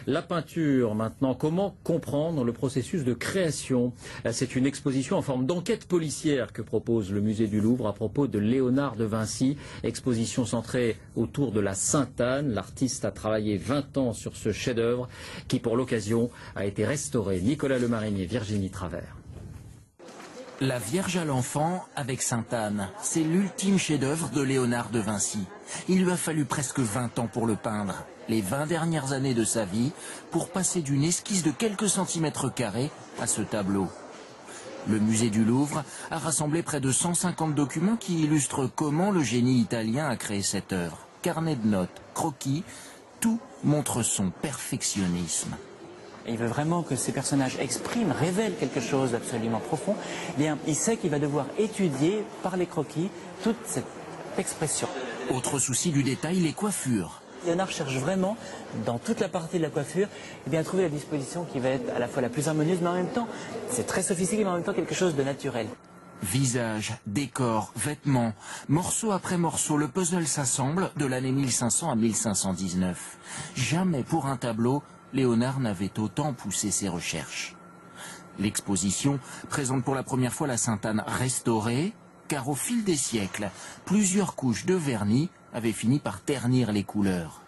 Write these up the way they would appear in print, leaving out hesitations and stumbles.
La peinture maintenant, comment comprendre le processus de création? C'est une exposition en forme d'enquête policière que propose le musée du Louvre à propos de Léonard de Vinci. Exposition centrée autour de la Sainte-Anne. L'artiste a travaillé 20 ans sur ce chef-d'œuvre qui pour l'occasion a été restauré. Nicolas Lemarinier, Virginie Travers. La Vierge à l'enfant avec Sainte-Anne, c'est l'ultime chef-d'œuvre de Léonard de Vinci. Il lui a fallu presque 20 ans pour le peindre, les 20 dernières années de sa vie, pour passer d'une esquisse de quelques centimètres carrés à ce tableau. Le musée du Louvre a rassemblé près de 150 documents qui illustrent comment le génie italien a créé cette œuvre. Carnet de notes, croquis, tout montre son perfectionnisme. Et il veut vraiment que ces personnages expriment, révèlent quelque chose d'absolument profond. Eh bien, il sait qu'il va devoir étudier par les croquis toute cette expression. Autre souci du détail, les coiffures. Léonard cherche vraiment, dans toute la partie de la coiffure, eh bien, à trouver la disposition qui va être à la fois la plus harmonieuse, mais en même temps, c'est très sophistiqué, mais en même temps quelque chose de naturel. Visage, décor, vêtements, morceau après morceau, le puzzle s'assemble de l'année 1500 à 1519. Jamais pour un tableau, Léonard n'avait autant poussé ses recherches. L'exposition présente pour la première fois la Sainte-Anne restaurée, car au fil des siècles, plusieurs couches de vernis avaient fini par ternir les couleurs.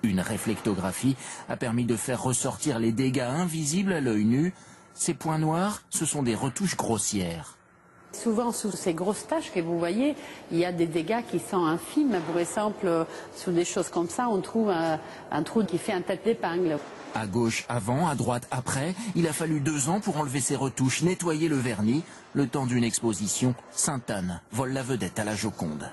Une réflectographie a permis de faire ressortir les dégâts invisibles à l'œil nu. Ces points noirs, ce sont des retouches grossières. Souvent, sous ces grosses taches que vous voyez, il y a des dégâts qui sont infimes. Par exemple, sous des choses comme ça, on trouve un trou qui fait un tête d'épingle. À gauche avant, à droite après, il a fallu 2 ans pour enlever ces retouches, nettoyer le vernis. Le temps d'une exposition, Sainte-Anne vole la vedette à la Joconde.